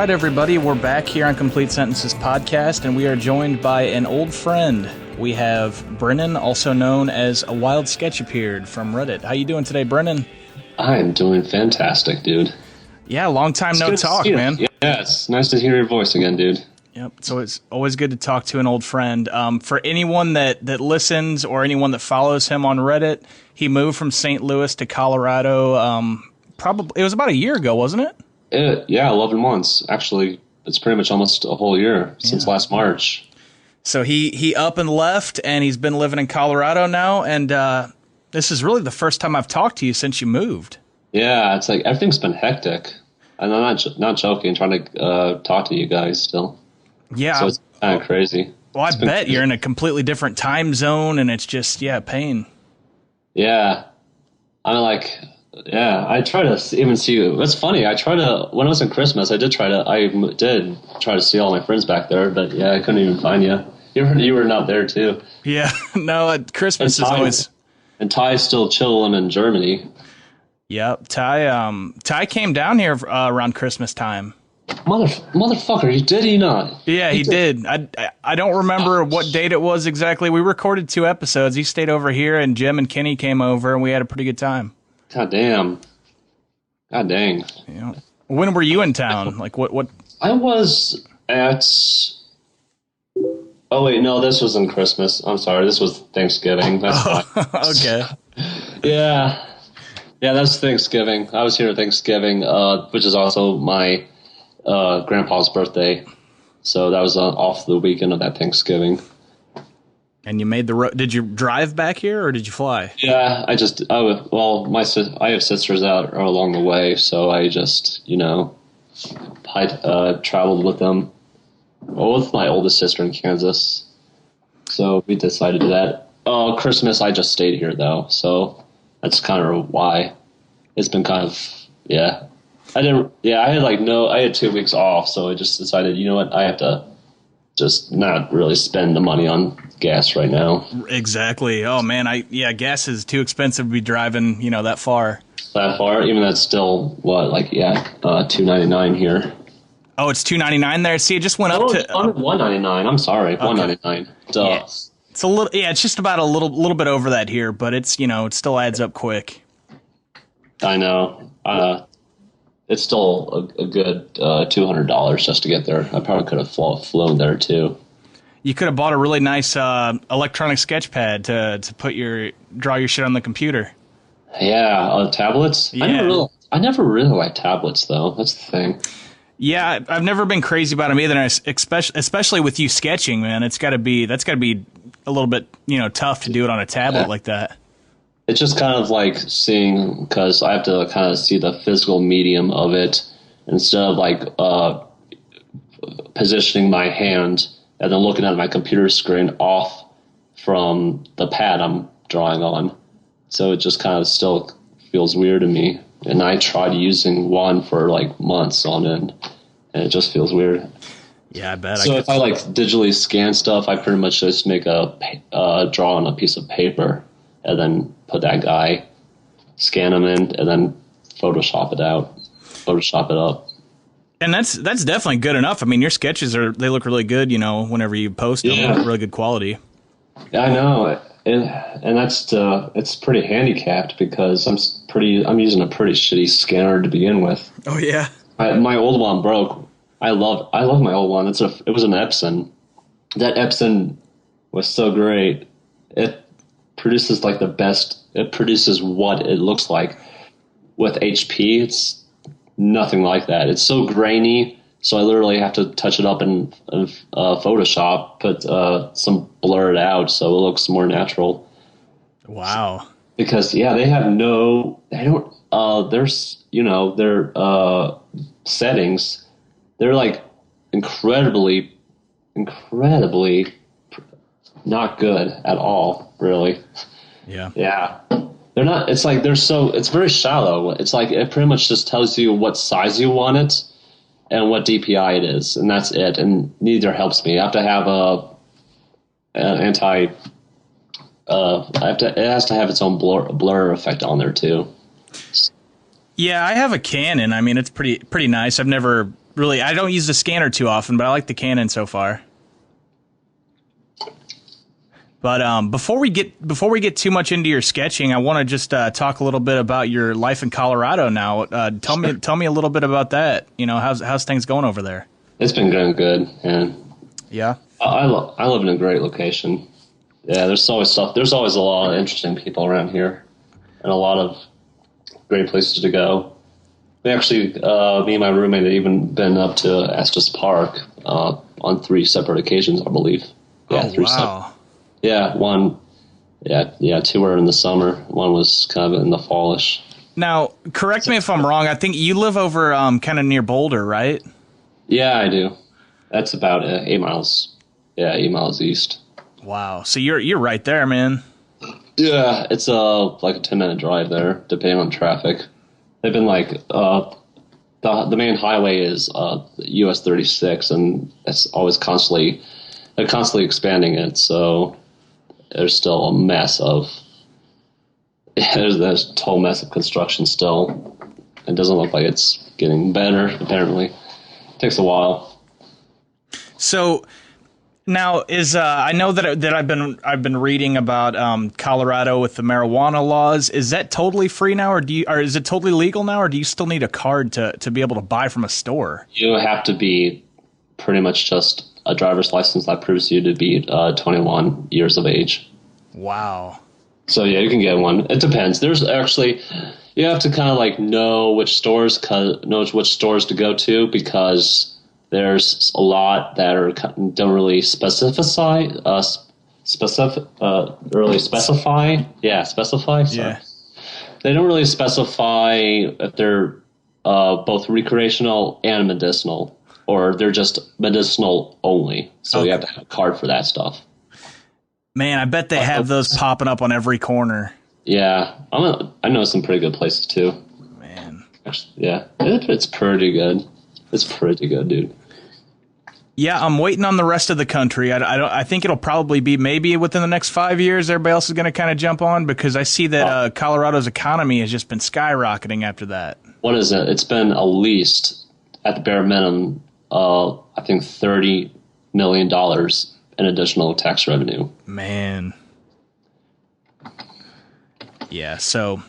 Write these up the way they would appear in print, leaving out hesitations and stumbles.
right, everybody, we're back here on Complete Sentences Podcast, and we are joined by an old friend. We have Brennan, also known as AWildSketchAppeared from Reddit. How you doing today, Brennan? I am doing fantastic, dude. Yeah, long time no talk, man. Yeah, it's nice to hear your voice again, dude. Yep, so it's always good to talk to an old friend. For anyone that listens or anyone that follows him on Reddit, he moved from St. Louis to Colorado. Probably it was about a year ago, wasn't it? 11 months. Actually, it's pretty much almost a whole year since last March. So he up and left, and he's been living in Colorado now, and this is really the first time I've talked to you since you moved. Yeah, it's like everything's been hectic. And I'm not joking, trying to talk to you guys still. Yeah. So it's kind of crazy. Well, I bet you're in a completely different time zone, and it's just, pain. Yeah. I try to even see you. It's funny. When I was in Christmas, I did try to see all my friends back there, but yeah, I couldn't even find you. You were not there too. Yeah, no, Christmas is always. And Ty's still chilling in Germany. Yep, Ty came down here around Christmas time. Motherfucker, did he not? Yeah, he did. I don't remember what date it was exactly. We recorded 2 episodes. He stayed over here, and Jim and Kenny came over, and we had a pretty good time. God damn. God dang. Yeah. When were you in town? Like what? I was at. Oh wait, no, this wasn't Christmas. I'm sorry, this was Thanksgiving. That's fine. Okay. Yeah, that's Thanksgiving. I was here at Thanksgiving, which is also my grandpa's birthday. So that was off the weekend of that Thanksgiving. And you made the road. Did you drive back here or did you fly? Yeah, I have sisters out along the way, so I just, traveled with them. Well, with my oldest sister in Kansas. So we decided to do that. Christmas, I just stayed here, though. So that's kind of why. It's been kind of, I had 2 weeks off, so I just decided, you know what, I have to just not really spend the money on gas right now. Exactly. Oh man, gas is too expensive to be driving, that far. That far? Even that's still $2.99 here. Oh, it's $2.99 there. See, it just went up to $1.99. I'm sorry, okay. $1.99. Duh. Yeah. It's a little. Yeah, it's just about a little bit over that here, but it's it still adds up quick. I know. It's still a good $200 just to get there. I probably could have flown there too. You could have bought a really nice electronic sketch pad to draw your shit on the computer. Yeah, tablets. Yeah. I never really liked tablets though. That's the thing. Yeah, I've never been crazy about them either. Especially with you sketching, man. That's got to be a little bit tough to do it on a tablet like that. It's just kind of like seeing, because I have to kind of see the physical medium of it instead of positioning my hand and then looking at my computer screen off from the pad I'm drawing on. So it just kind of still feels weird to me. And I tried using one for months on end, and it just feels weird. Yeah, I bet. So if I digitally scan stuff, I pretty much just make a draw on a piece of paper and then put that guy, scan him in, and then Photoshop it up. And that's definitely good enough. I mean, your sketches they look really good, whenever you post them. Yeah. Really good quality. Yeah, I know. And that's it's pretty handicapped because I'm using a pretty shitty scanner to begin with. Oh yeah. My old one broke. I love my old one. It was an Epson. That Epson was so great. It produces the best. It produces what it looks like. With HP, it's nothing like that. It's so grainy, so I literally have to touch it up in Photoshop, put some blur it out so it looks more natural. Wow. Because they don't. There's their settings. They're incredibly not good at all, really. Yeah. Yeah. They're not, it's very shallow. It's it pretty much just tells you what size you want it and what DPI it is, and that's it. And neither helps me. I have to have it has to have its own blur effect on there too. Yeah, I have a Canon. I mean, it's pretty nice. I've never really, I don't use the scanner too often, but I like the Canon so far. But before we get too much into your sketching, I want to just talk a little bit about your life in Colorado now. Tell me a little bit about that. You know, how's things going over there? It's been going good, and Yeah. I live in a great location. Yeah, there's always stuff. There's always a lot of interesting people around here, and a lot of great places to go. We actually, me and my roommate had even been up to Estes Park on 3 separate occasions, I believe. Yeah, oh, wow. Yeah, one. Yeah, 2 were in the summer. One was kind of in the fallish. Now, correct me if I'm wrong. I think you live over kind of near Boulder, right? Yeah, I do. That's about 8 miles. Yeah, 8 miles east. Wow. So you're right there, man. Yeah, it's like a 10-minute drive there, depending on traffic. They've been like the main highway is US 36, and it's always they're constantly expanding it. So there's still a mess of there's a total mess of construction still. It doesn't look like it's getting better. Apparently, it takes a while. So now I know that I've been reading about Colorado with the marijuana laws. Is that totally free now, or is it totally legal now, or do you still need a card to be able to buy from a store? You have to be pretty much just a driver's license that proves you to be 21 years of age. Wow. So yeah, you can get one. It depends. There's actually, you have to kind of like know which stores to go to, because there's a lot that don't really specify. Yeah, specify. Sorry. Yeah. They don't really specify if they're both recreational and medicinal, or they're just medicinal only. So You have to have a card for that stuff. Man, I bet they have those popping up on every corner. Yeah, I know some pretty good places too. Man. Actually, yeah, it's pretty good. It's pretty good, dude. Yeah, I'm waiting on the rest of the country. I think it'll probably be maybe within the next 5 years. Everybody else is going to kind of jump on, because I see that Colorado's economy has just been skyrocketing after that. What is it? It's been at least, at the bare minimum, I think $30 million in additional tax revenue. Man. Yeah, so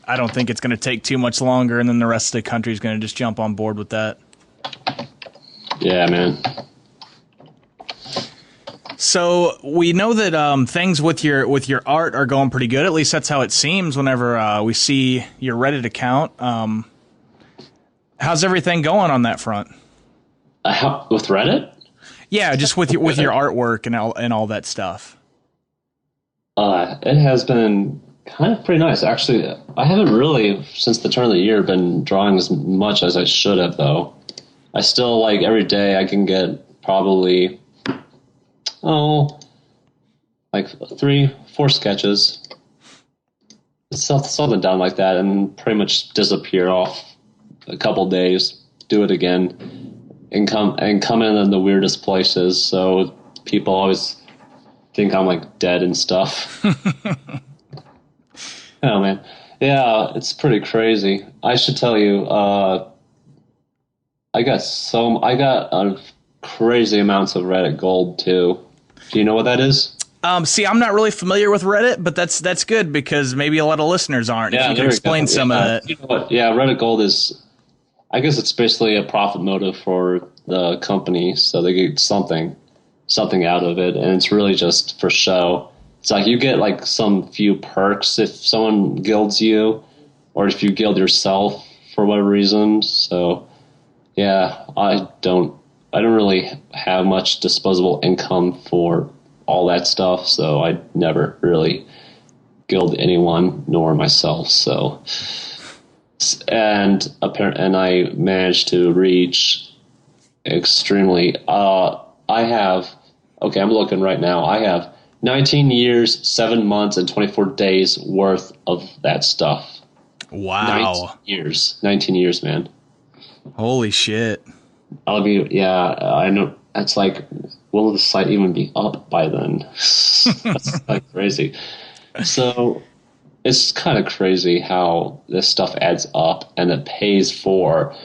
I don't think it's going to take too much longer, and then the rest of the country is going to just jump on board with that. Yeah, man. So we know that things with your art are going pretty good. At least that's how it seems whenever we see your Reddit account. How's everything going on that front? With Reddit? Yeah, just with your artwork and all that stuff. It has been kind of pretty nice, actually. I haven't really, since the turn of the year, been drawing as much as I should have, though. I still, like, every day I can get probably, like 3-4 sketches. Something done like that, and pretty much disappear off a couple days, do it again, and come in the weirdest places. So people always think I'm like dead and stuff. Oh man, yeah, it's pretty crazy. I should tell you, I got crazy amounts of Reddit gold too. Do you know what that is? See, I'm not really familiar with Reddit, but that's good, because maybe a lot of listeners aren't. Yeah, if you can explain some of that. You know what? Yeah, Reddit gold is, I guess it's basically a profit motive for the company, so they get something out of it, and it's really just for show. It's like you get like some few perks if someone guilds you, or if you guild yourself for whatever reason. So yeah, I don't really have much disposable income for all that stuff, so I never really guild anyone, nor myself. So, and I managed to reach extremely. I'm looking right now. I have 19 years, 7 months, and 24 days worth of that stuff. Wow. 19 years, man. Holy shit. I know. It's like, will the site even be up by then? That's like crazy. So it's kind of crazy how this stuff adds up, and it pays for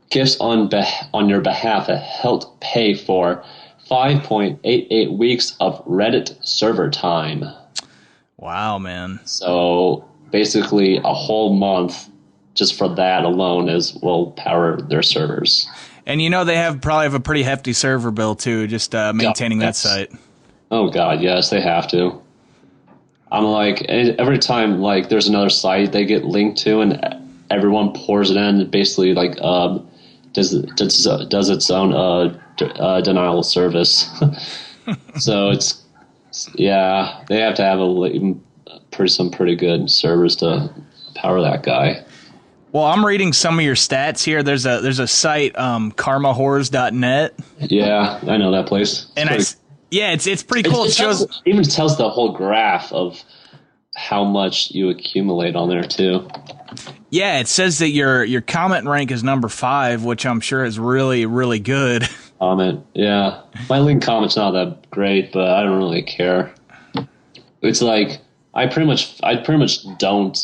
gifts on your behalf that helped pay for 5.88 weeks of Reddit server time. Wow, man. So basically a whole month just for that alone will power their servers. And they probably have a pretty hefty server bill too, just maintaining that site. Oh God, yes, they have to. I'm like, every time like there's another site they get linked to and everyone pours it in, basically like does its own denial of service. So they have to have some pretty good servers to power that guy. Well, I'm reading some of your stats here. There's a site, karmahorrors.net. Yeah, I know that place. It's pretty cool. It even tells the whole graph of how much you accumulate on there too. Yeah, it says that your comment rank is number 5, which I'm sure is really, really good. Comment, yeah. My link comment's not that great, but I don't really care. It's like I pretty much don't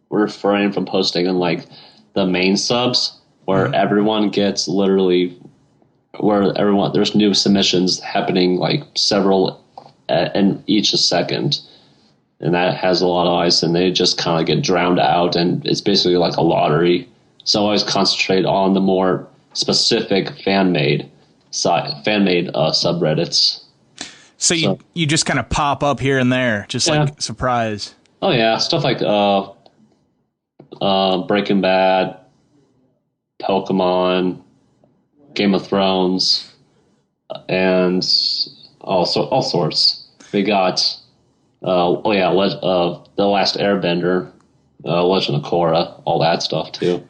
refrain from posting on like the main subs where everyone gets there's new submissions happening like several in each a second. And that has a lot of eyes, and they just kind of get drowned out, and it's basically like a lottery. So I always concentrate on the more specific fan-made subreddits. So you just kind of pop up here and there, just like surprise. Oh yeah, stuff like Breaking Bad, Pokemon, Game of Thrones, and all sorts. We got. The Last Airbender, Legend of Korra, all that stuff too.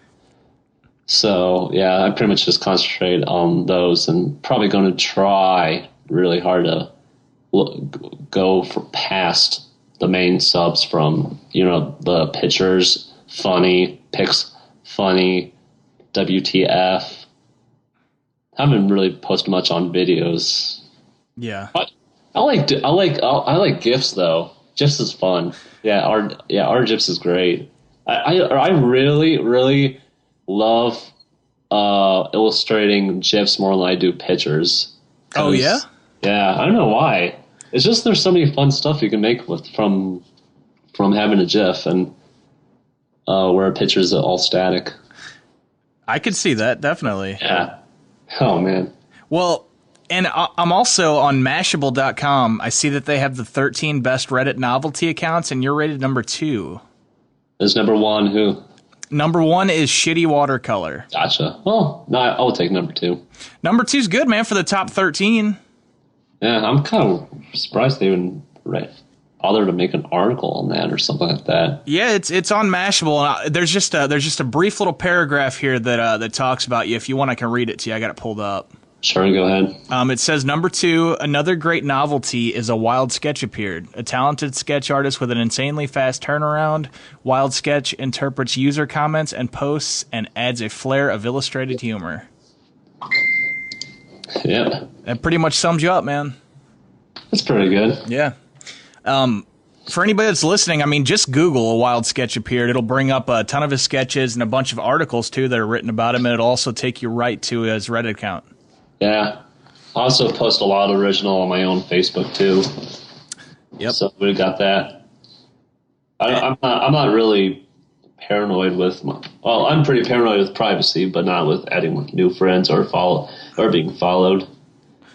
So yeah, I pretty much just concentrate on those, and probably going to try really hard to go past the main subs from the pictures, funny pics, funny, WTF. Haven't really posted much on videos. Yeah. I like GIFs though. GIFs is fun. Our GIFs is great. I really, really love illustrating GIFs more than I do pictures. Oh yeah? Yeah, I don't know why. It's just there's so many fun stuff you can make from having a GIF and where a picture is all static. I could see that, definitely. Yeah. Oh man. Well, and I'm also on Mashable.com. I see that they have the 13 best Reddit novelty accounts, and you're rated number 2. Is number 1 who? Number 1 is Shitty Watercolor. Gotcha. Well, no, I'll take number 2. Number 2's good, man, for the top 13. Yeah, I'm kind of surprised they even bothered to make an article on that or something like that. Yeah, it's on Mashable. There's just a brief little paragraph here that talks about you. If you want, I can read it to you. I got it pulled up. Sure, go ahead. It says, number 2, another great novelty is AWildSketchAppeared. A talented sketch artist with an insanely fast turnaround. Wild Sketch interprets user comments and posts and adds a flair of illustrated humor. Yep. That pretty much sums you up, man. That's pretty good. Yeah. For anybody that's listening, I mean, just Google AWildSketchAppeared. It'll bring up a ton of his sketches and a bunch of articles, too, that are written about him, and it'll also take you right to his Reddit account. Yeah. I also post a lot of original on my own Facebook, too. Yep. So we got that. I'm not really paranoid with I'm pretty paranoid with privacy, but not with adding new friends or being followed.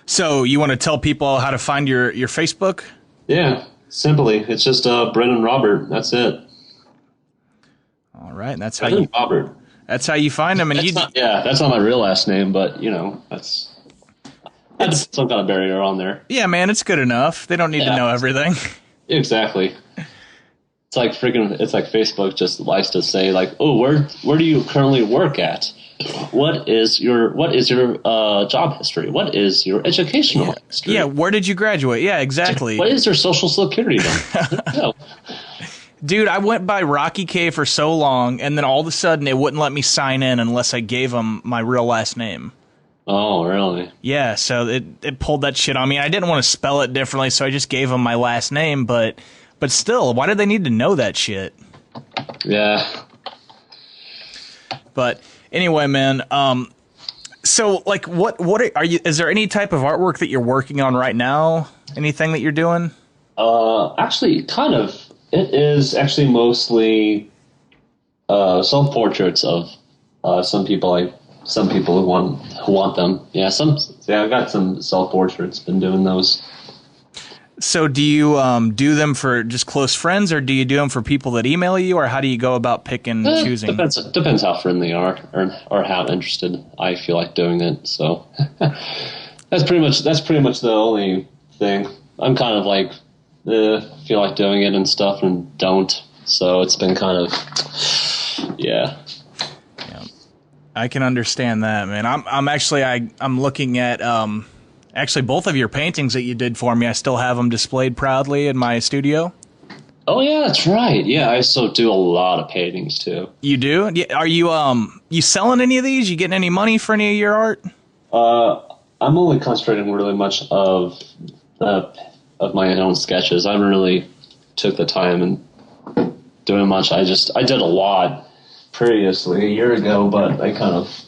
So you want to tell people how to find your Facebook? Yeah, simply. It's just Brennan Robert. That's it. All right, that's Brennan Robert. That's how you find him. And that's not my real last name, but that's some kind of barrier on there. Yeah, man, it's good enough. They don't need to know everything. Exactly. It's like Facebook just likes to say like, oh, where do you currently work at? What is your job history? What is your educational history? Yeah, where did you graduate? Yeah, exactly. What is your social security number? Dude, I went by Rocky K for so long, and then all of a sudden it wouldn't let me sign in unless I gave them my real last name. Oh, really? Yeah, so it pulled that shit on me. I didn't want to spell it differently, so I just gave them my last name, but still, why did they need to know that shit? Yeah. But anyway, man, So, like, are you? Is there any type of artwork that you're working on right now? Anything that you're doing? Actually, kind of. It is actually mostly self portraits of some people. Some people who want them. Yeah, I've got some self portraits. Been doing those. So, do you do them for just close friends, or do you do them for people that email you, or how do you go about choosing? Depends how friendly they are, or how interested I feel like doing it. So that's pretty much the only thing. I'm kind of like feel like doing it and stuff, and don't. So it's been kind of yeah. I can understand that, man. I'm looking at actually both of your paintings that you did for me. I still have them displayed proudly in my studio. Oh yeah, that's right. Yeah, I still do a lot of paintings too. You do? Yeah. Are you selling any of these? You getting any money for any of your art? I'm only concentrating really much of my own sketches. I haven't really took the time and doing much. I did a lot previously a year ago, but I kind of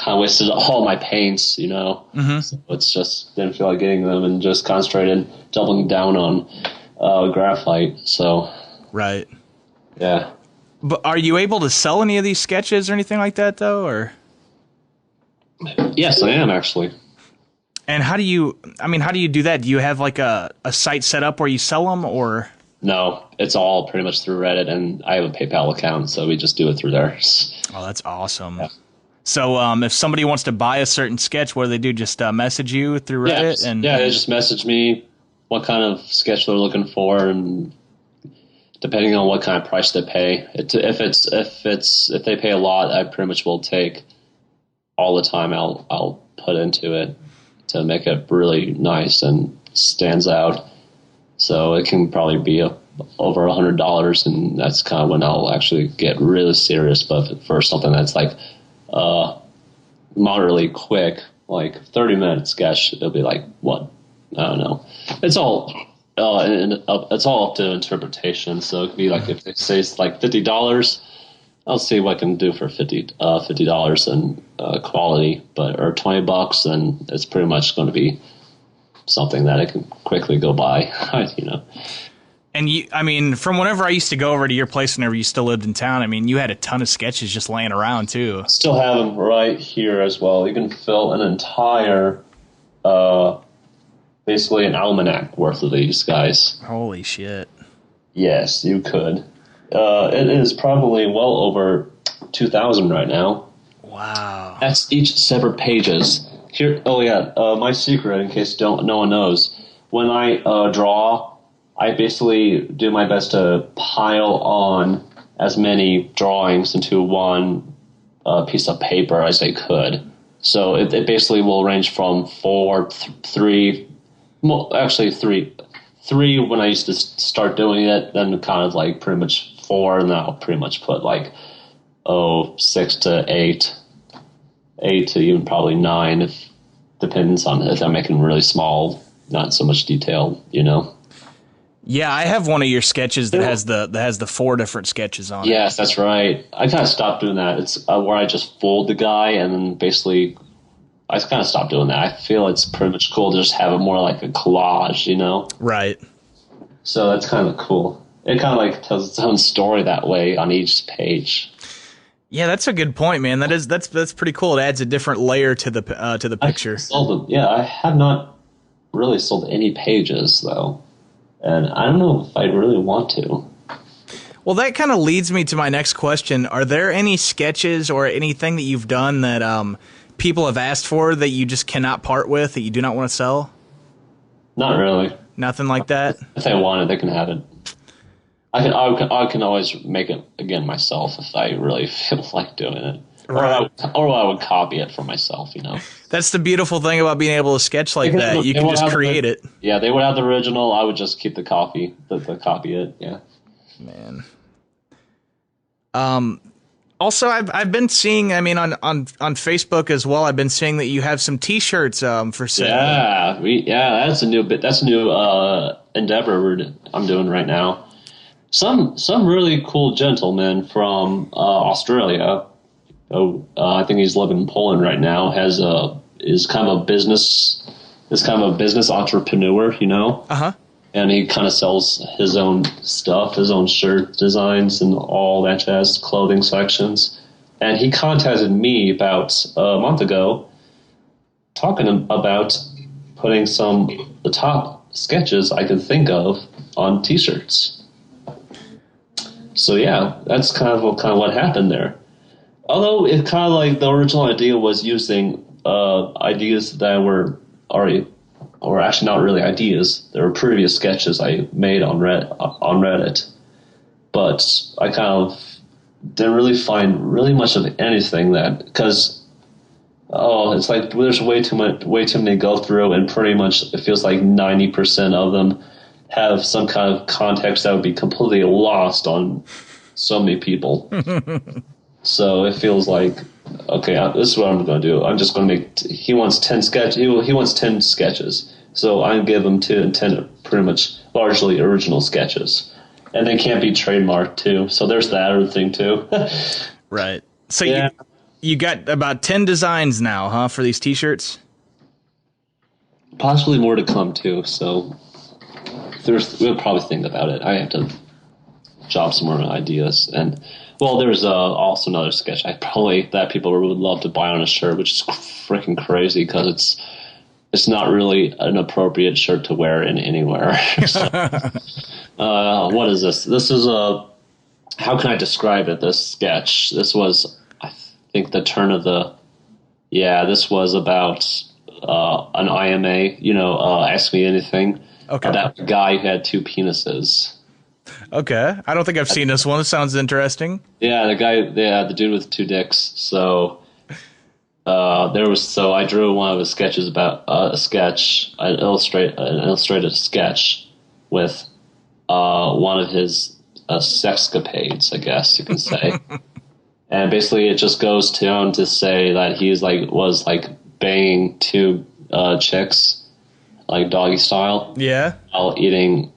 wasted all my paints, you know. Mm-hmm. So it's just didn't feel like getting them, and just concentrated doubling down on graphite. So right, yeah. But are you able to sell any of these sketches or anything like that, though? Or yes, I am actually. And how do you do that? Do you have like a site set up where you sell them, or? No, it's all pretty much through Reddit, and I have a PayPal account, so we just do it through there. Oh, that's awesome. Yeah. So if somebody wants to buy a certain sketch, what do they do? Just message you through Reddit? They just message me what kind of sketch they're looking for, and depending on what kind of price they pay. If they pay a lot, I pretty much will take all the time I'll put into it to make it really nice and stands out. So it can probably be over $100, and that's kind of when I'll actually get really serious. But for something that's like moderately quick, like 30-minute sketch, it'll be like what? I don't know. It's all it's all up to interpretation. So it could be like if they say it's like $50, I'll see what I can do for $50 in quality, or $20, then it's pretty much going to be something that I can quickly go by, you know. And from whenever I used to go over to your place whenever you still lived in town, I mean, you had a ton of sketches just laying around too. Still have them right here as well. You can fill an entire, basically an almanac worth of these guys. Holy shit. Yes, you could. It is probably well over 2,000 right now. Wow. That's each separate pages. Here, my secret, in case no one knows, when I draw, I basically do my best to pile on as many drawings into one piece of paper as I could. So it basically will range from three when I used to start doing it, then kind of like pretty much 4, and then I'll pretty much put like 6 to 8 to even probably 9, if depends on if I'm making really small, not so much detail, you know. Yeah, I have one of your sketches that has the 4 different sketches on it. Yes, that's right. I kind of stopped doing that. It's where I just fold the guy, and then basically I kind of stopped doing that. I feel it's pretty much cool to just have it more like a collage, you know. Right. So that's kind of cool. It kind of like tells its own story that way on each page. Yeah, that's a good point, man. That's pretty cool. It adds a different layer to the picture. I have not really sold any pages though, and I don't know if I really want to. Well, that kind of leads me to my next question. Are there any sketches or anything that you've done that people have asked for that you just cannot part with, that you do not want to sell? Not really. Nothing like that? If they want it, they can have it. I can always make it again myself if I really feel like doing it. Right. Or I would copy it for myself, you know. That's the beautiful thing about being able to sketch like that. You can just create it. Yeah, they would have the original. I would just keep the copy it. Yeah. Man. Also, I've been seeing. I mean, on Facebook as well. I've been seeing that you have some T-shirts for sale. Yeah, that's a new endeavor I'm doing right now. Some really cool gentleman from Australia I think he's living in Poland right now. Is kind of a business entrepreneur, you know. Uh-huh. And he kind of sells his own stuff, his own shirt designs and all that jazz, clothing sections. And he contacted me about a month ago, talking about putting the top sketches I could think of on T-shirts. So yeah, that's kind of what happened there. Although it kind of like the original idea was using ideas that were already, or actually not really ideas. There were previous sketches I made on Reddit, but I kind of didn't really find really much of anything because it's like there's way too many to go through, and pretty much it feels like 90% of them have some kind of context that would be completely lost on so many people. So it feels like, okay, this is what I'm going to do. I'm just going to make. He wants 10 He wants 10 sketches, so I give him 10 pretty much largely original sketches, and they can't be trademarked too. So there's that other thing too. Right. So yeah. You got about 10 designs now, huh, for these T-shirts? Possibly more to come too. So we'll probably think about it. I have to job some more ideas. And well, there's also another sketch that people would love to buy on a shirt, which is freaking crazy because it's not really an appropriate shirt to wear in anywhere. So, what is this? This is how can I describe it? This sketch. This was, I think, the turn of this was about an IMA. Ask Me Anything. Okay. About a guy who had 2 penises. Okay, I don't think I've seen this one. It sounds interesting. Yeah, the dude with 2 dicks. So I drew one of his sketches about an illustrated sketch with one of his sexcapades, I guess you can say. And basically, it just goes down to say that he's was banging 2 chicks, like doggy style. Yeah. While eating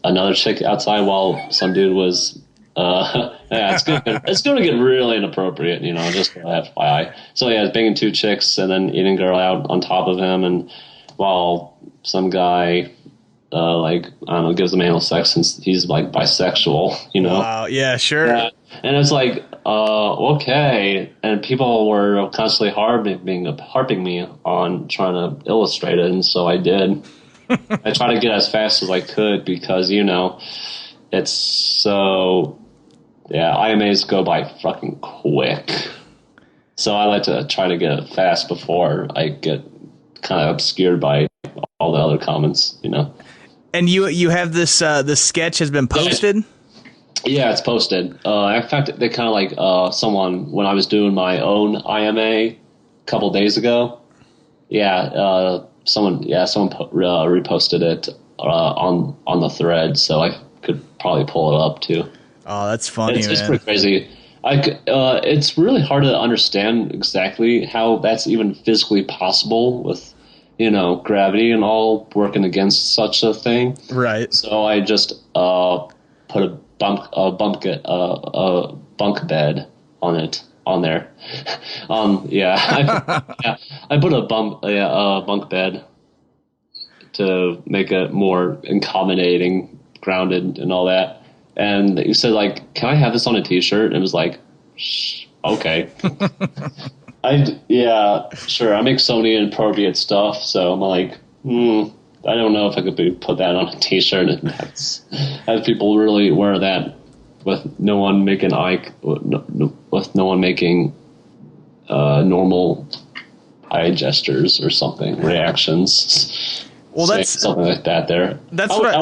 another chick outside while some dude was it's gonna get really inappropriate, just FYI. So yeah, banging 2 chicks and then eating girl out on top of him, and while some guy I don't know, gives him anal sex since he's bisexual, Wow, yeah, sure. Yeah. And it's okay, and people were constantly harping me on trying to illustrate it, and so I did. I tried to get as fast as I could because, it's so, IMAs go by fucking quick. So I like to try to get it fast before I get kind of obscured by all the other comments, And you have this sketch has been posted? Yeah, it's posted. In fact, they kind of someone, when I was doing my own IMA a couple days ago, someone reposted it on the thread, so I could probably pull it up too. Oh, that's funny. It's pretty crazy. It's really hard to understand exactly how that's even physically possible with gravity and all working against such a thing. Right. So I just put a bunk bed on there. I put a bunk bed to make it more accommodating, grounded, and all that. And he said, can I have this on a T-shirt? And it was okay. Sure. I make so many inappropriate stuff, so I'm I don't know if I could put that on a T-shirt and have people really wear that with no one making normal eye gestures or something, reactions. Well, that's something like that. I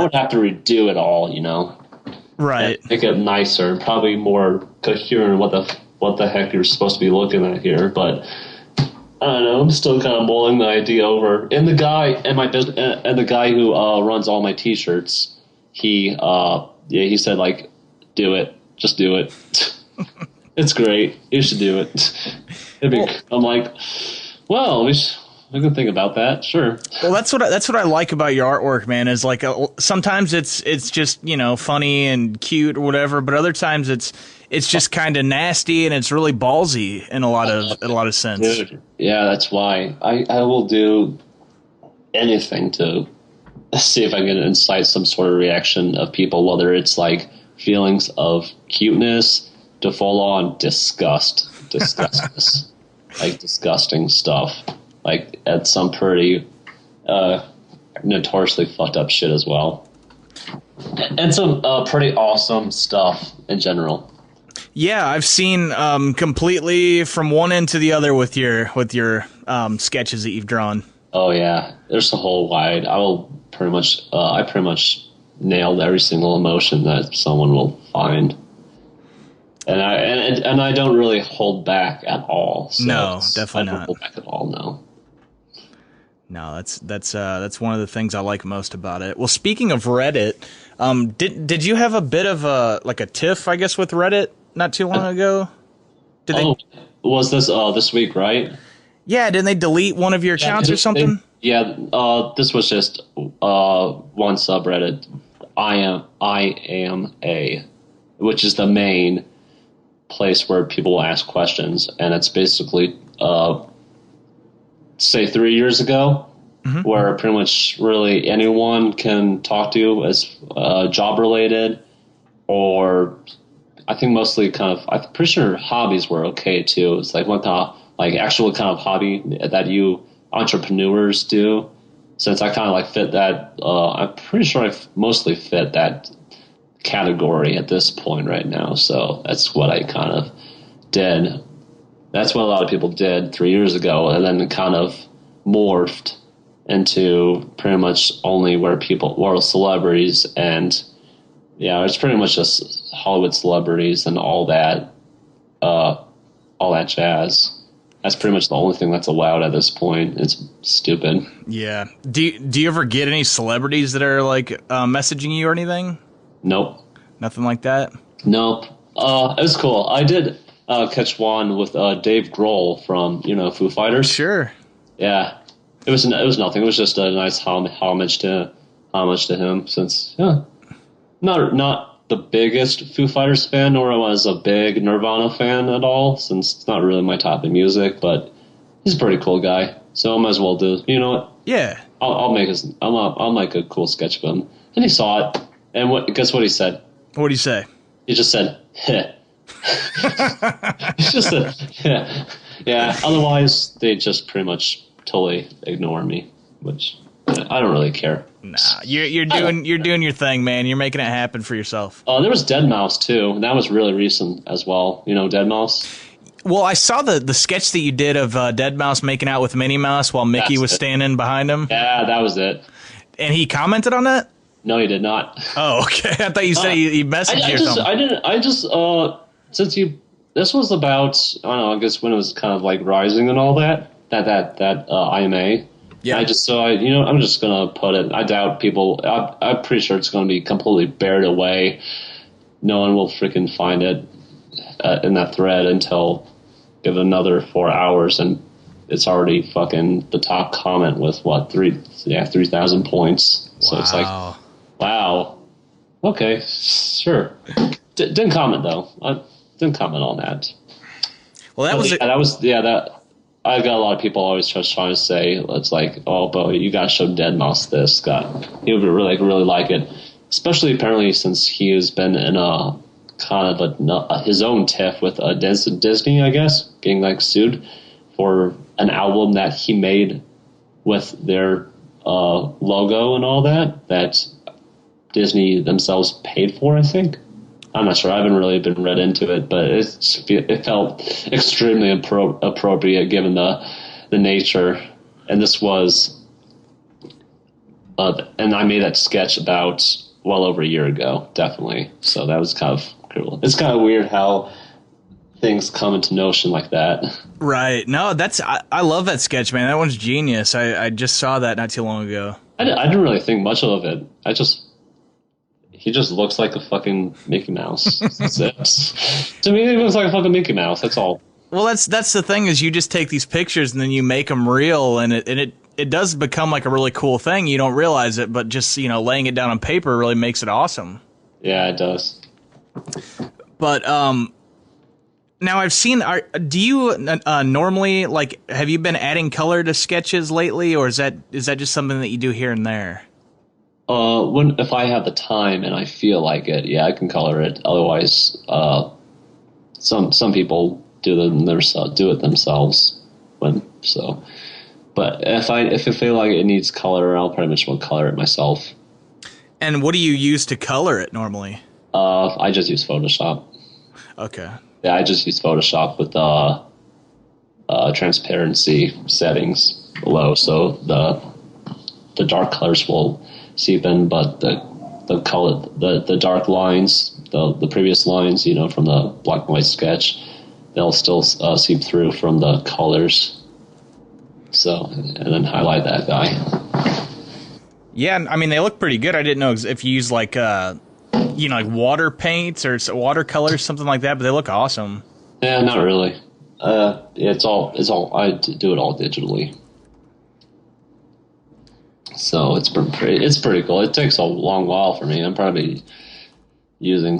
would have to redo it all, right? Make it nicer, probably more coherent. What the heck you're supposed to be looking at here, but I don't know. I'm still kind of mulling the idea over. And the guy and the guy who runs all my T-shirts, he said do it, just do it. It's great. You should do it. I'm we can think about that. Sure. Well, that's what I like about your artwork, man. Is sometimes it's just funny and cute or whatever, but other times it's just kind of nasty and it's really ballsy in a lot of sense. Dude, yeah, that's why I will do anything to see if I can incite some sort of reaction of people, whether it's like feelings of cuteness to full on disgustness, like disgusting stuff, like at some pretty notoriously fucked up shit as well, and some pretty awesome stuff in general. Yeah, I've seen completely from one end to the other with your sketches that you've drawn. Oh yeah, there's a whole wide. I pretty much nailed every single emotion that someone will find, and I don't really hold back at all. So no, definitely I don't not. hold back at all. No. No, that's one of the things I like most about it. Well, speaking of Reddit, did you have a bit of a tiff, I guess, with Reddit not too long ago? Was this week, right? Yeah, didn't they delete one of your accounts or something? This was just one subreddit, I am a, which is the main place where people will ask questions, and it's basically say 3 years ago, where pretty much really anyone can talk to you as job related, or I think mostly I'm pretty sure hobbies were okay too. It's like what kind of actual kind of hobby that you entrepreneurs do. Since I kind of fit that, I'm pretty sure I mostly fit that category at this point right now. So that's what I kind of did. That's what a lot of people did 3 years ago, and then it kind of morphed into pretty much only where celebrities, and it's pretty much just Hollywood celebrities and all that jazz. That's pretty much the only thing that's allowed at this point. It's stupid. Yeah. Do you ever get any celebrities that are messaging you or anything? Nope. Nothing like that? Nope. It was cool. I did catch one with Dave Grohl from Foo Fighters. Sure. Yeah. It was nothing. It was just a nice homage to him, since not the biggest Foo Fighters fan, nor was a big Nirvana fan at all, since it's not really my type of music, but he's a pretty cool guy, so I might as well do. You know what? Yeah. I'll make a cool sketch of him. And he saw it, and guess what he said? What did he say? He just said, heh. He just said, yeah. Yeah, otherwise they just pretty much totally ignore me, which I don't really care. Nah, you're doing your thing, man. You're making it happen for yourself. There was Deadmau5 too, and that was really recent as well. You know Deadmau5? Well, I saw the sketch that you did of Deadmau5 making out with Minnie Mouse while Mickey was standing behind him. Yeah, that was it. And he commented on that? No, he did not. Oh, okay. I thought you said he messaged you or something. Since this was about, I don't know, I guess when it was kind of rising and all that IMA. Yeah. I'm just gonna put it. I doubt people. I'm pretty sure it's gonna be completely buried away. No one will freaking find it in that thread until give it another 4 hours, and it's already fucking the top comment with 3,000 points. So It's like, wow, okay, sure. Didn't comment though. I didn't comment on that. Well, that I've got a lot of people always just trying to say, it's like, oh, but you got to show Deadmau5 this. He would really like it, especially apparently since he has been in a kind of his own tiff with Disney, I guess, getting sued for an album that he made with their logo and all that Disney themselves paid for, I think. I'm not sure. I haven't really been read into it, but it felt extremely appropriate given the nature. And this was, and I made that sketch about well over a year ago, definitely. So that was kind of cool. It's kind of weird how things come into notion like that. Right. No, I love that sketch, man. That one's genius. I just saw that not too long ago. I didn't really think much of it. He just looks like a fucking Mickey Mouse. That's it. To me, he looks like a fucking Mickey Mouse. That's all. Well, that's the thing, is you just take these pictures and then you make them real, and it does become a really cool thing. You don't realize it, but just laying it down on paper really makes it awesome. Yeah, it does. But Now I've seen. Do you normally like? Have you been adding color to sketches lately, or is that just something that you do here and there? When if I have the time and I feel like it, yeah, I can color it. Otherwise, some people do it themselves when so. But if I feel like it needs color, I'll pretty much will color it myself. And what do you use to color it normally? I just use Photoshop. Okay. Yeah, I just use Photoshop with transparency settings below, so the dark colors will seep in, but the dark lines, the previous lines, from the black and white sketch, they'll still seep through from the colors. So, and then highlight that guy. Yeah, I mean they look pretty good. I didn't know if you use like like water paints or watercolors, something like that, but they look awesome. Yeah, not really. It's all I do it all digitally. So it's pretty cool. It takes a long while for me. I'm probably using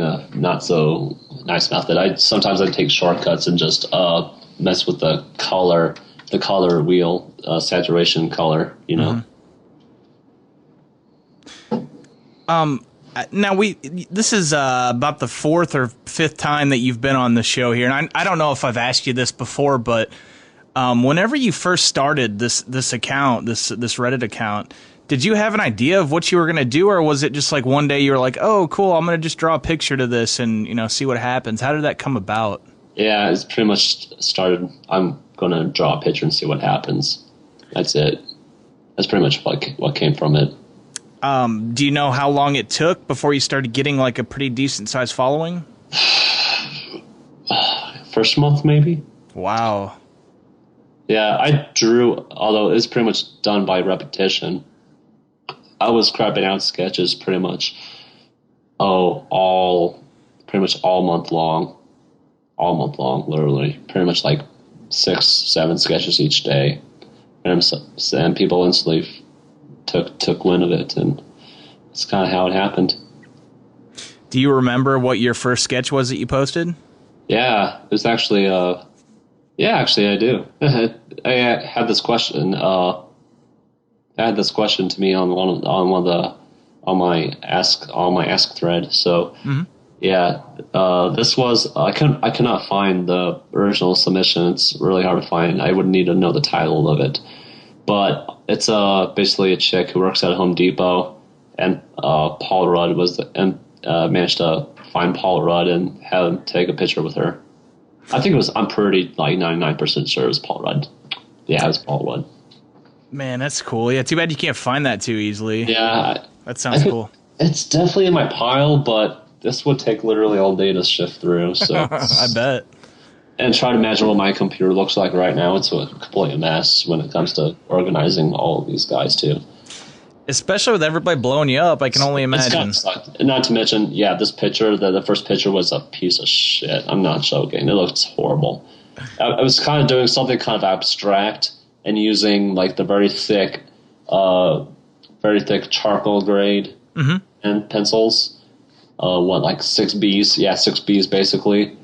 a not so nice method. Sometimes I take shortcuts and just mess with the color wheel, saturation color, Now this is about the fourth or fifth time that you've been on the show here, and I don't know if I've asked you this before, but whenever you first started this account, this Reddit account, did you have an idea of what you were going to do, or was it just like one day you were like, oh, cool, I'm going to just draw a picture to this and see what happens? How did that come about? Yeah, it's pretty much started. I'm going to draw a picture and see what happens. That's it. That's pretty much what came from it. Do you know how long it took before you started getting like a pretty decent sized following? First month, maybe. Wow. Yeah, I drew, although it's pretty much done by repetition. I was crapping out sketches pretty much all month long. All month long, literally. Pretty much like 6-7 sketches each day. And people instantly took wind of it, and it's kind of how it happened. Do you remember what your first sketch was that you posted? Yeah, it was actually actually I do. I had this question. To me on my ask thread. So yeah, this was I could not find the original submission. It's really hard to find. I would need to know the title of it, but it's basically a chick who works at Home Depot, and Paul Rudd managed to find Paul Rudd and have him take a picture with her. I'm pretty like 99% sure it was Paul Rudd. Yeah, it was Paul Rudd. Man, that's cool. Yeah, too bad you can't find that too easily. Yeah, that sounds cool. It's definitely in my pile, but this would take literally all day to shift through. So I bet. And try to imagine what my computer looks like right now. It's a complete mess when it comes to organizing all of these guys too. Especially with everybody blowing you up, I can only imagine. Not to mention, yeah, this picture, the first picture was a piece of shit. I'm not joking. It looks horrible. I was kind of doing something kind of abstract and using like the very thick charcoal grade and pencils. Like 6Bs? Yeah, 6Bs basically.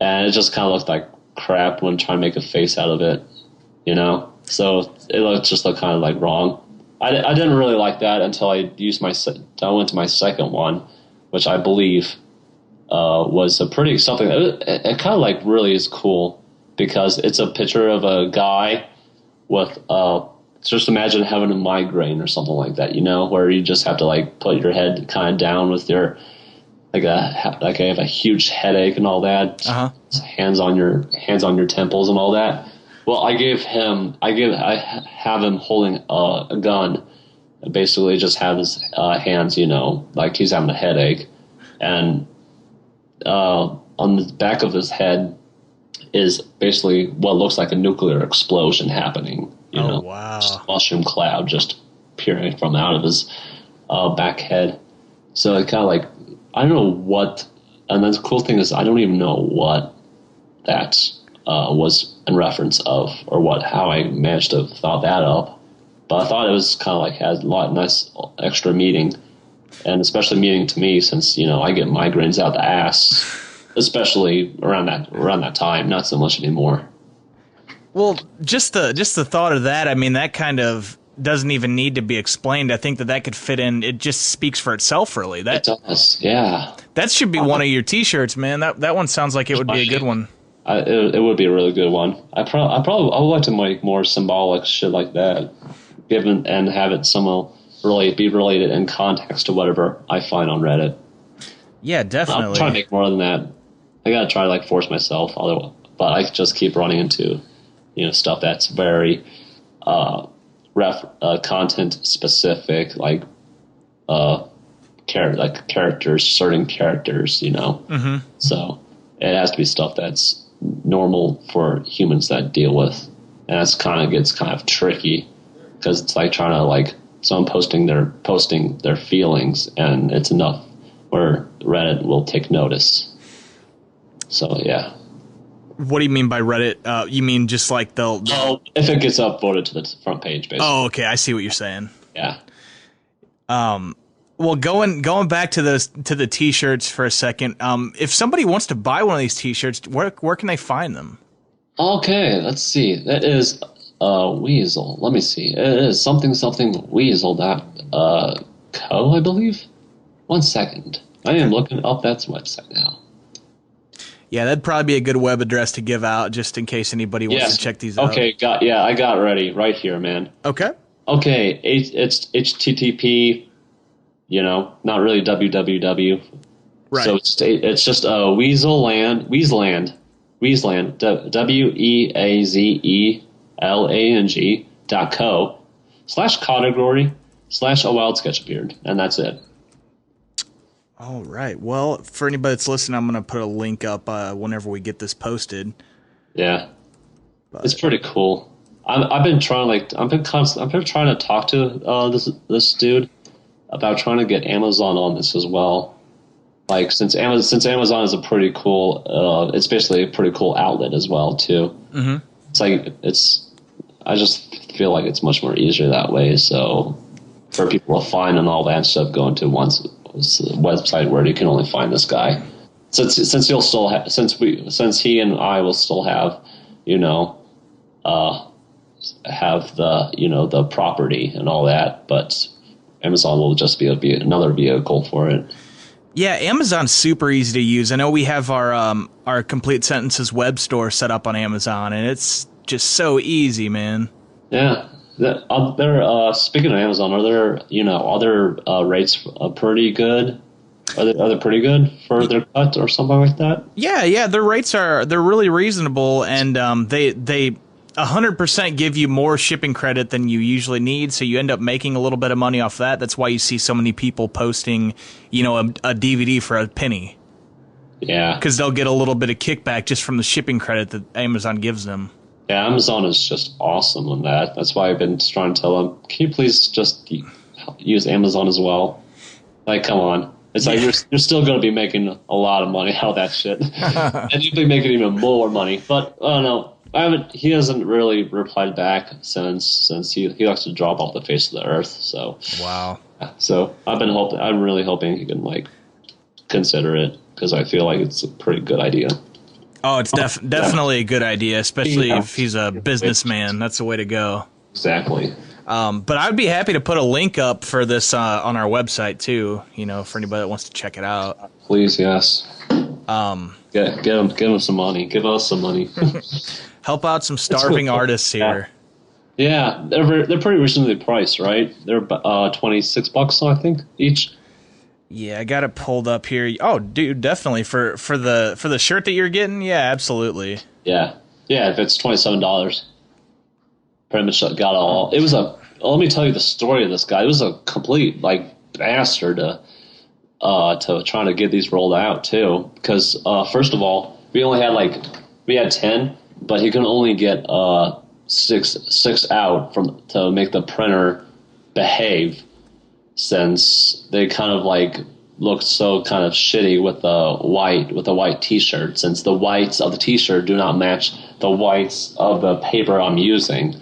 And it just kind of looked like crap when trying to make a face out of it, So it looked kind of like wrong. I didn't really like that until I went to my second one, which I believe was a pretty something. It kind of like really is cool because it's a picture of a guy with just imagine having a migraine or something like that, where you just have to like put your head kind of down with your I have a huge headache and all that. Hands on your temples and all that. Well, I have him holding a gun, basically just have his hands, like he's having a headache, and on the back of his head is basically what looks like a nuclear explosion happening. Wow! Just a mushroom cloud just peering from out of his back head. So it kind of like I don't know what, and the cool thing is I don't even know what that was in reference of, or how I managed to thought that up. But I thought it was kind of like had a lot of nice extra meaning, and especially meaning to me since I get migraines out the ass. especially around that time. Not so much anymore. Well, just the thought of that, I mean, that kind of doesn't even need to be explained. I think that could fit in. It just speaks for itself, really. It does, yeah. That should be one of your T-shirts, man. That one sounds like it would be a good one. It would be a really good one. I would like to make more symbolic shit like that, given and have it somehow be related in context to whatever I find on Reddit. Yeah, definitely. I'm trying to make more than that. I gotta try to like force myself, but I just keep running into stuff that's very content specific, like characters, certain characters, Mm-hmm. So it has to be stuff that's normal for humans that deal with, and that's gets kind of tricky because it's like trying to like someone posting their feelings, and it's enough where Reddit will take notice. So yeah. What do you mean by Reddit? You mean just like they'll... Oh, if it gets upvoted to the front page, basically. Oh, okay. I see what you're saying. Yeah. Well, going back to the T-shirts for a second. If somebody wants to buy one of these T-shirts, where can they find them? Okay, let's see. That is Weasel. Let me see. It is something Weasel co, I believe. 1 second. I am looking up that website now. Yeah, that'd probably be a good web address to give out just in case anybody wants to check these out. Okay, I got it ready right here, man. Okay. Okay, it's HTTP, not really www. Right. So it's just Weaseland, WeaseLand.co/category/AWildSketchAppeared, and that's it. All right. Well, for anybody that's listening, I'm going to put a link up whenever we get this posted. Yeah, it's pretty cool. I've been trying to talk to this dude about trying to get Amazon on this as well. Like since Amazon is a pretty cool, it's basically a pretty cool outlet as well too. Mm-hmm. It's like I just feel like it's much more easier that way. So for people to find and all that stuff, going to one's website where you can only find this guy. Since he and I will still have, have the property and all that, but Amazon will just be another vehicle for it. Yeah, Amazon's super easy to use. I know we have our Complete Sentences web store set up on Amazon, and it's just so easy, man. Yeah. Speaking of Amazon, are there other rates pretty good? Are they pretty good for their cut or something like that? Yeah, their rates they're really reasonable, and they 100% give you more shipping credit than you usually need, so you end up making a little bit of money off that. That's why you see so many people posting, a DVD for a penny. Yeah, because they'll get a little bit of kickback just from the shipping credit that Amazon gives them. Yeah, Amazon is just awesome on that. That's why I've been trying to tell them, can you please just use Amazon as well? Like, come on. It's like you're still going to be making a lot of money out of that shit. And you'll be making even more money. But, no, he hasn't really replied back since he likes to drop off the face of the earth. So wow. So I'm really hoping he can, consider it, because I feel like it's a pretty good idea. Oh, it's definitely a good idea, especially if he's a businessman. That's the way to go. Exactly. But I'd be happy to put a link up for this on our website too. For anybody that wants to check it out. Please, yes. Give them some money. Give us some money. Help out some starving artists here. Yeah, they're pretty reasonably priced, right? They're $26, I think, each. Yeah, I got it pulled up here. Oh, dude, definitely for the shirt that you're getting. Yeah, absolutely. Yeah. If it's $27, pretty much got it all. It was let me tell you the story of this guy. It was a complete bastard to trying to get these rolled out too. Because first of all, we had 10, but he could only get six out to make the printer behave, since they kind of looked so kind of shitty with the white t-shirt, since the whites of the t-shirt do not match the whites of the paper I'm using.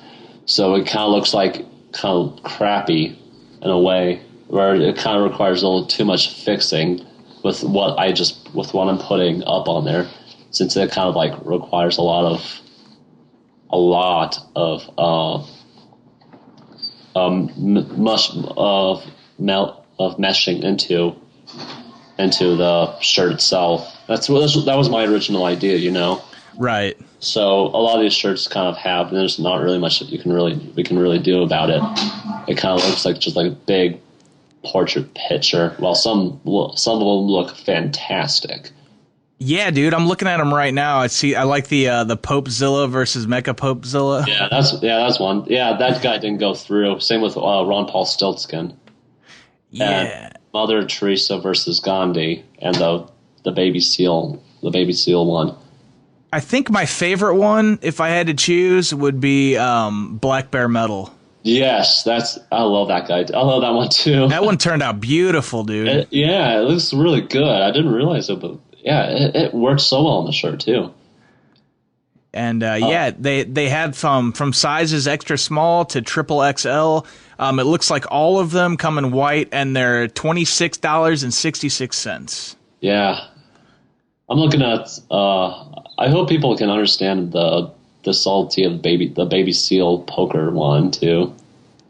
So it kind of looks kind of crappy in a way, where it kind of requires a little too much fixing. with what I'm putting up on there, since it kind of like requires a lot of meshing into the shirt itself. That was my original idea, you know. Right. So a lot of these shirts kind of have, and there's not really much that we can really do about it. It kind of looks like just like a big portrait picture, while some of them look fantastic. Yeah, dude, I'm looking at them right now. I like the Popezilla versus Mecha Popezilla. Yeah, that's one. Yeah, that guy didn't go through. Same with Ron Paul Stiltskin. Yeah. And Mother Teresa versus Gandhi, and the baby seal one. I think my favorite one, if I had to choose, would be Black Bear Metal. Yes, I love that guy. I love that one too. That one turned out beautiful, dude. It looks really good. I didn't realize it, but yeah, it worked so well on the shirt too. And they had from sizes extra small to triple XL. It looks like all of them come in white, and they're $26.66. Yeah, I'm looking at. I hope people can understand the subtlety of the baby seal poker one too.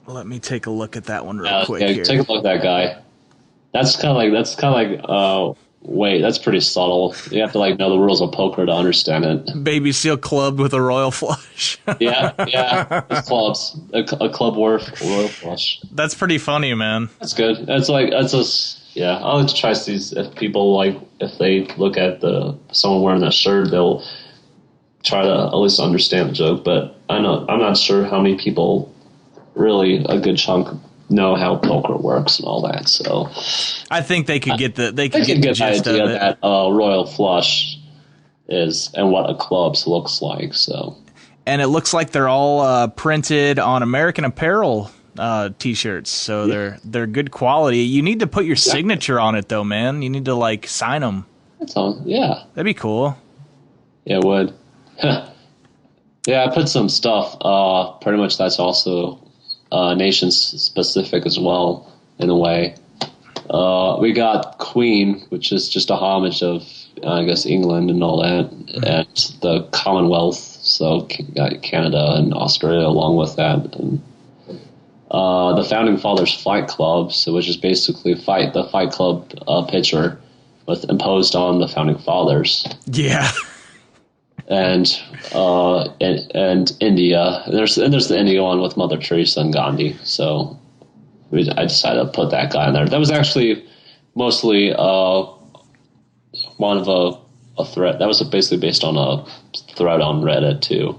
Let me take a look at that one real quick. Yeah, here. take a look at that guy. That's kind of like. Wait, that's pretty subtle. You have to like know the rules of poker to understand it. Baby seal clubbed with a royal flush. yeah. It's clubs. A club worth royal flush. That's pretty funny, man. That's good. I'll like to try to see if people if they look at someone wearing that shirt, they'll try to at least understand the joke. But I'm not sure how many people really, a good chunk, know how poker works and all that. So I think they could get the get the gist idea of it. that royal flush is and what a clubs looks like. So, and it looks like they're all printed on American Apparel t-shirts, so they're good quality. You need to put your signature on it though, man. You need to like sign them. That's all. Yeah, that'd be cool. Yeah, it would. Yeah, I put some stuff. Pretty much that's also nation specific as well in a way. We got Queen, which is just a homage of I guess England and all that, and the Commonwealth. So got Canada and Australia along with that, and the Founding Fathers Fight Club, so which is basically the Fight Club picture with imposed on the Founding Fathers. Yeah. And India. There's the India one with Mother Teresa and Gandhi. So I decided to put that guy in there. That was actually mostly one of a thread. That was basically based on a thread on Reddit too.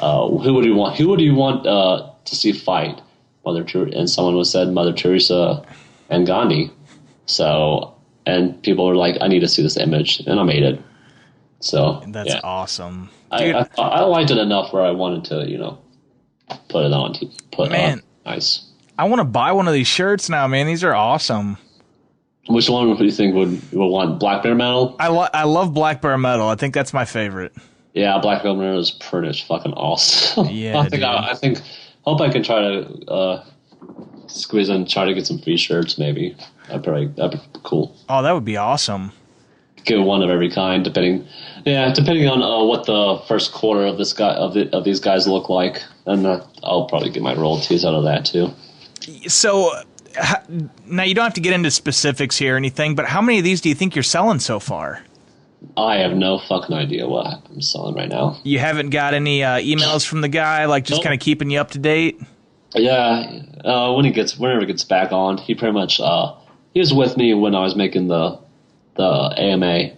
Who would you want? Who would you want to see fight? Mother Teresa, and someone said Mother Teresa and Gandhi. So and people were like, I need to see this image, and I made it. So that's awesome. Dude, I liked it enough where I wanted to, put it on. Nice. I want to buy one of these shirts now, man. These are awesome. Which one do you think would want? Black Bear Metal? I love Black Bear Metal. I think that's my favorite. Yeah, Black Bear Metal is pretty fucking awesome. Yeah, I hope I can try to squeeze in, try to get some free shirts. Maybe that'd be cool. Oh, that would be awesome. Give one of every kind, depending on what the first quarter of these guys look like, and I'll probably get my royalties out of that too. So now you don't have to get into specifics here or anything, but how many of these do you think you're selling so far? I have no fucking idea what I'm selling right now. You haven't got any emails from the guy, like just kind of keeping you up to date? Yeah, whenever he gets back on, he pretty much he was with me when I was making the AMA.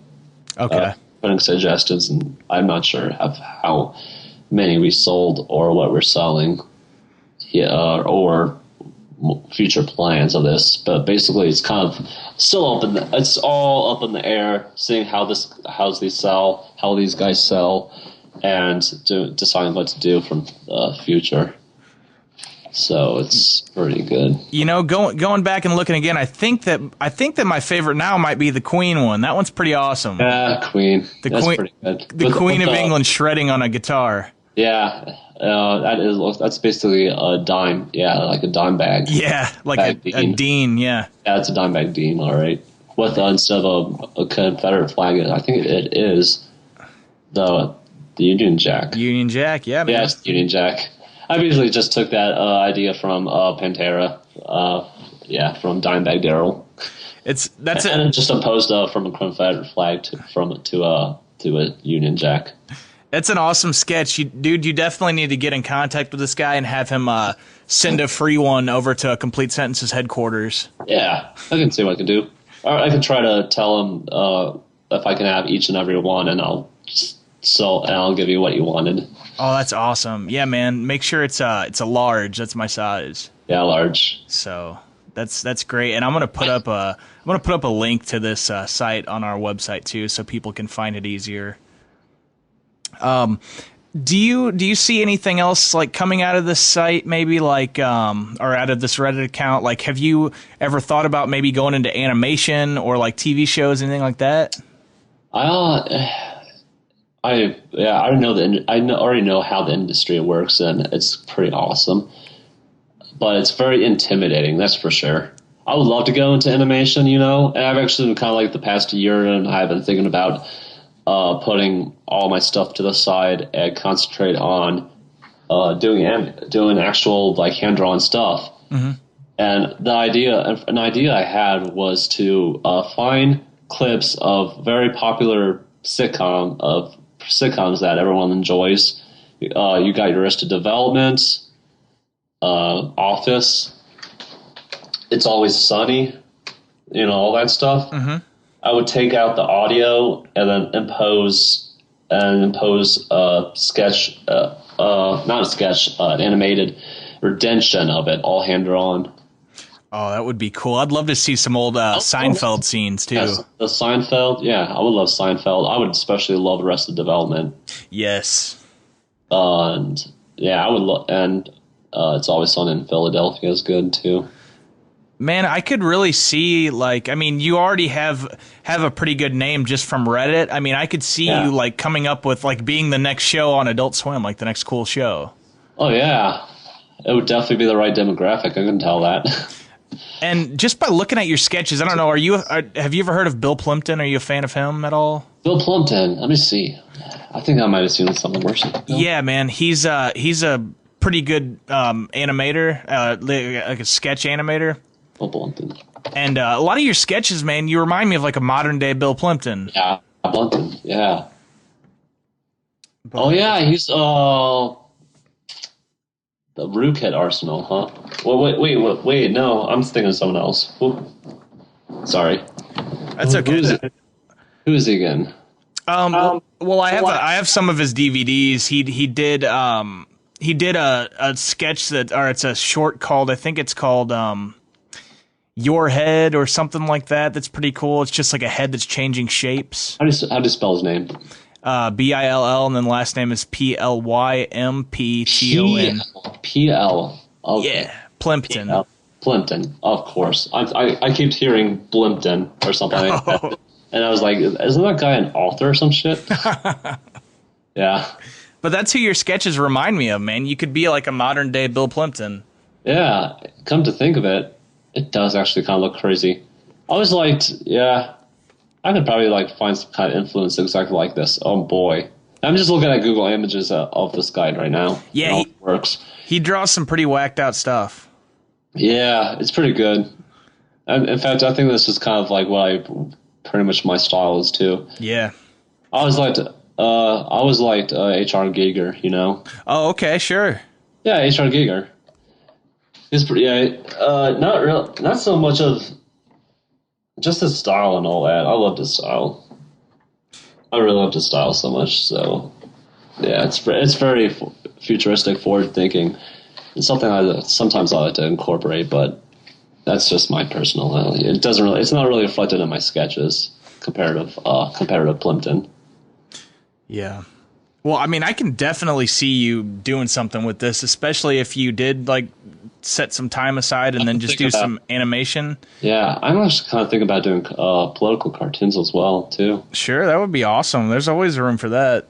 Okay. Putting suggestions, and I'm not sure of how many we sold or what we're selling, or future plans of this. But basically, it's kind of still it's all up in the air, seeing how these sell, how these guys sell, and deciding what to do from the future. So it's pretty good. Going back and looking again, I think that my favorite now might be the Queen one. That one's pretty awesome. Yeah, Queen. That's pretty good. The Queen of England shredding on a guitar. Yeah, that's basically a dime. Yeah, like a dime bag. Yeah, like a Dean. Yeah. Yeah, it's a dime bag Dean. All right. with instead of a Confederate flag. I think it is the Union Jack. Union Jack, yeah, man. Yeah, it's Union Jack. I usually just took that idea from Pantera. From Dimebag Darrell. And just opposed from a Confederate flag to a Union Jack. That's an awesome sketch, dude. You definitely need to get in contact with this guy and have him send a free one over to Complete Sentences headquarters. Yeah, I can see what I can do. Or I can try to tell him if I can have each and every one, and I'll give you what you wanted. Oh, that's awesome. Yeah, man. Make sure it's a large. That's my size. Yeah, large. So that's great. And I'm gonna put up a link to this site on our website too, so people can find it easier. Do you see anything else like coming out of this site, maybe like or out of this Reddit account? Like, have you ever thought about maybe going into animation or like TV shows, anything like that? I already know how the industry works, and it's pretty awesome. But it's very intimidating, that's for sure. I would love to go into animation, and I've actually been kind of like the past year, and I've been thinking about putting all my stuff to the side and concentrate on doing actual like hand drawn stuff. Mm-hmm. And an idea I had was to find clips of very popular sitcoms that everyone enjoys. You got your Arrested Development, Office, It's Always Sunny, all that stuff. Mm-hmm. I would take out the audio and then impose a sketch, not a sketch, an animated rendition of it, all hand drawn. Oh, that would be cool. I'd love to see some old Seinfeld scenes too. Yes, the Seinfeld, yeah, I would love Seinfeld. I would especially love Arrested Development. Yes. And yeah, I would love, and It's Always Sunny in Philadelphia is good too. Man, I could really see, like, I mean, you already have a pretty good name just from Reddit. I mean, I could see you, like, coming up with, like, being the next show on Adult Swim, like, the next cool show. Oh, yeah. It would definitely be the right demographic. I can tell that. And just by looking at your sketches, I don't know, have you ever heard of Bill Plimpton? Are you a fan of him at all? Bill Plimpton, let me see. I think I might have seen something worse. Yeah, man, he's a pretty good animator, like a sketch animator. Plimpton. And a lot of your sketches, man, you remind me of like a modern day Bill Plimpton. Yeah, Plimpton. Yeah. Oh yeah, he's the Rookhead Arsenal, huh? Well, wait. No, I'm thinking of someone else. Ooh. Sorry. That's okay. Who is he again? Well, I have some of his DVDs. He did a sketch it's a short called, I think it's called Your Head or something like that. That's pretty cool. It's just like a head that's changing shapes. How do you spell his name? Bill, and then last name is Plympton. PL. Okay. Yeah, Plimpton. P-L. Plimpton, of course. I kept hearing Blimpton or something like that. And I was like, isn't that guy an author or some shit? Yeah. But that's who your sketches remind me of, man. You could be like a modern day Bill Plimpton. Yeah, come to think of it, it does actually kind of look crazy. I was like, yeah, I could probably like find some kind of influence exactly like this. Oh boy. I'm just looking at Google Images of this guy right now. Yeah, he works. He draws some pretty whacked out stuff. Yeah, it's pretty good. And in fact, I think this is kind of like pretty much my style is too. Yeah. I was like H.R. Giger, Oh, okay, sure. Yeah, H.R. Giger. He's pretty. Not so much of just his style and all that. I loved his style. I really loved his style so much. So, yeah, it's very futuristic, forward thinking. It's something sometimes I like to incorporate, but that's just my personality. It's not really reflected in my sketches compared to Plimpton. Yeah. Well, I mean, I can definitely see you doing something with this, especially if you did like set some time aside and then just do some animation. Yeah, I'm actually kind of thinking about doing political cartoons as well too. Sure, that would be awesome. There's always room for that.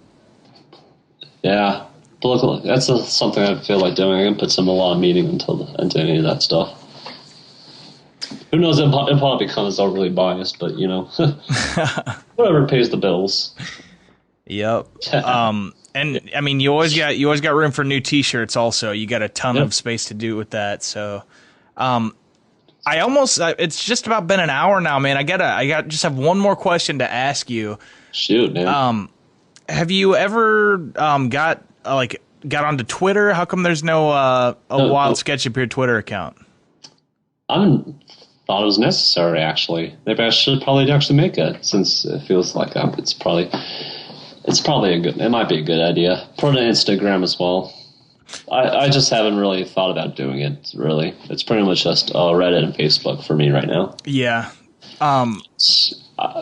Yeah, political. That's something I feel like doing. I can put a lot of meaning into any of that stuff. Who knows? It probably becomes overly biased, but whatever pays the bills. Yep. And I mean, you always got room for new T-shirts. Also, you got a ton of space to do with that. So, it's just about been an hour now, man. I just have one more question to ask you. Shoot, man. Have you ever got onto Twitter? How come there's no Wild Sketch Appeared Twitter account? I haven't thought it was necessary, actually. Maybe I should probably actually make it, since it feels like it's probably it might be a good idea. Put it on Instagram as well. I just haven't really thought about doing it, really. It's pretty much just Reddit and Facebook for me right now. Yeah.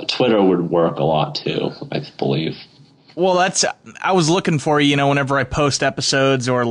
Twitter would work a lot, too, I believe. Well, I was looking for, whenever I post episodes or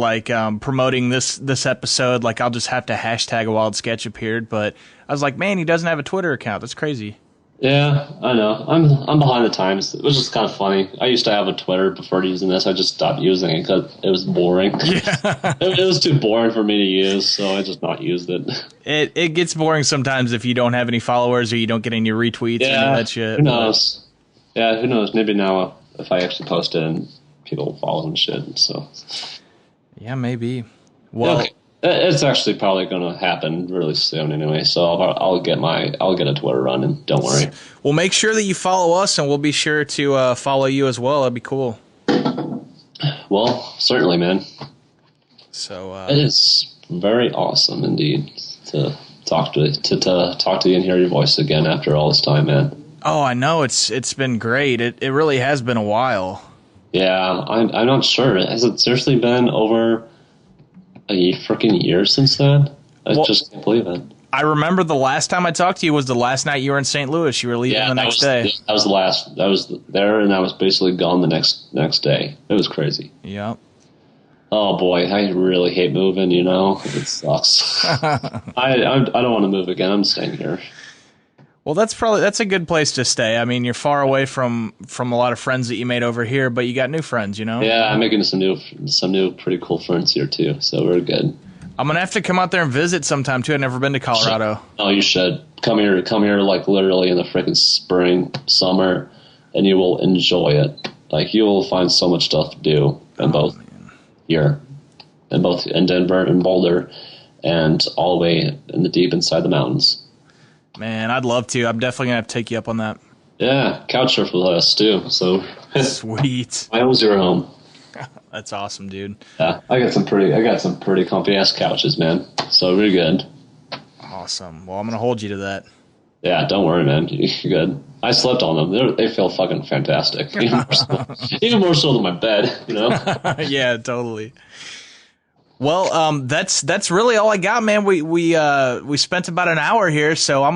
promoting this episode, I'll just have to hashtag AWildSketchAppeared, but I was like, man, he doesn't have a Twitter account. That's crazy. Yeah, I know. I'm behind the times. It was just kind of funny. I used to have a Twitter before using this. I just stopped using it because it was boring. Yeah. It was too boring for me to use, so I just not used it. It gets boring sometimes if you don't have any followers or you don't get any retweets or any of that shit. Who knows? Yeah, who knows? Maybe now if I actually post it and people will follow and shit. So. Yeah, maybe. Well. Okay. It's actually probably going to happen really soon anyway, so I'll get a Twitter running. Don't worry. Well, make sure that you follow us, and we'll be sure to follow you as well. That'd be cool. Well, certainly, man. So it is very awesome indeed to talk to you and hear your voice again after all this time, man. Oh, I know it's been great. It really has been a while. Yeah, I'm not sure. Has it seriously been over a freaking year since then? I just can't believe it. I remember the last time I talked to you was the last night you were in St. Louis. You were leaving the next day. That was the last. I was there, and I was basically gone the next day. It was crazy. Yep. Oh boy, I really hate moving. It sucks. I don't want to move again. I'm staying here. Well, that's a good place to stay. I mean, you're far away from a lot of friends that you made over here, but you got new friends, Yeah, I'm making some new pretty cool friends here too, so we're good. I'm gonna have to come out there and visit sometime too. I've never been to Colorado. Oh, you should come here literally in the freaking spring, summer, and you will enjoy it. You will find so much stuff to do in both here, in Denver and Boulder, and all the way in the deep inside the mountains. Man, I'd love to. I'm definitely gonna have to take you up on that. Yeah, couch surf with us too. So sweet. My home's your home. That's awesome, dude. Yeah, I got some pretty comfy ass couches, man. So we're good. Awesome. Well, I'm gonna hold you to that. Yeah, don't worry, man. You're good. I slept on them. They feel fucking fantastic. Even more so than my bed. Yeah, totally. Well, that's really all I got, man. We spent about an hour here, so I'll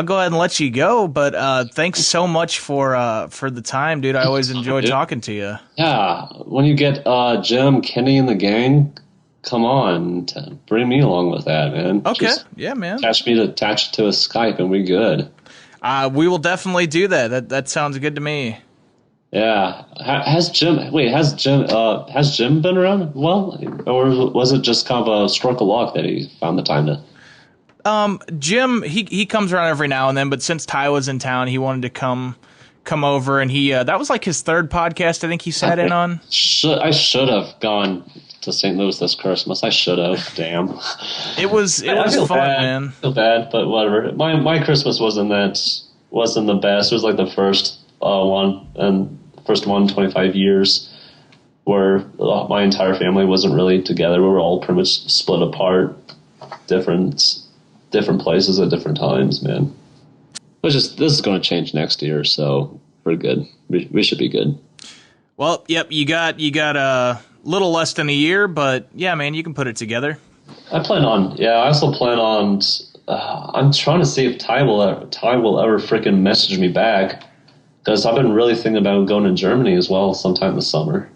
go ahead and let you go. But thanks so much for the time, dude. I always enjoy talking to you. Yeah, when you get Jim, Kenny, and the gang, come on, bring me along with that, man. Okay, yeah, man. Attach it to a Skype, and we good. We will definitely do that. That sounds good to me. Yeah. Has Jim been around? Well, or was it just kind of a stroke of luck that he found the time to? Jim, he comes around every now and then, but since Ty was in town, he wanted to come over, and he that was his third podcast I think he sat in on. I should have gone to St. Louis this Christmas. I should have. Damn. It was fun, bad. man. I feel bad, but whatever. My Christmas wasn't the best. It was the first one and first one in 25 years where my entire family wasn't really together. We were all pretty much split apart, different places at different times, man. This is going to change next year, so we're good. We should be good. Well, yep, you got a little less than a year, but yeah, man, you can put it together. I also plan on. I'm trying to see if Ty will ever freaking message me back, because I've been really thinking about going to Germany as well sometime this summer.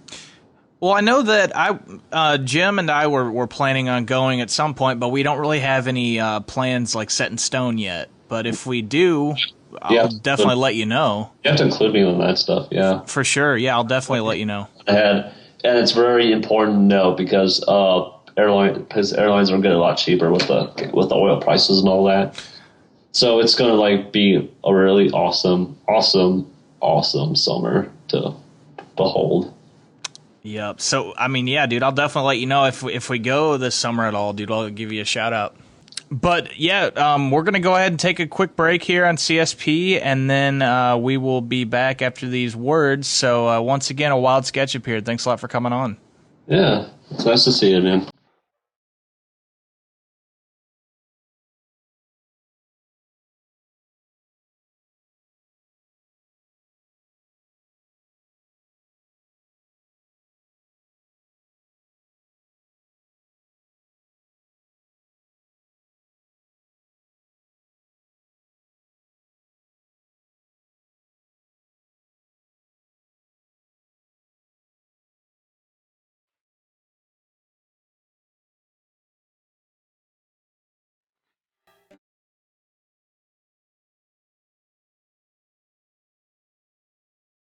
Well, I know that Jim and I were planning on going at some point, but we don't really have any plans set in stone yet. But if we do, I'll definitely let you know. You have to include me on that stuff, yeah. For sure, yeah, I'll definitely let you know. And it's very important to know because airlines are getting a lot cheaper with the oil prices and all that. So it's gonna like be a really awesome summer to behold. Yep. So, I mean, yeah, dude, I'll definitely let you know if we go this summer at all, dude. I'll give you a shout out. But yeah, we're gonna go ahead and take a quick break here on CSP, and then we will be back after these words. So once again, a wild sketch appeared. Thanks a lot for coming on. Yeah, it's nice to see you, man.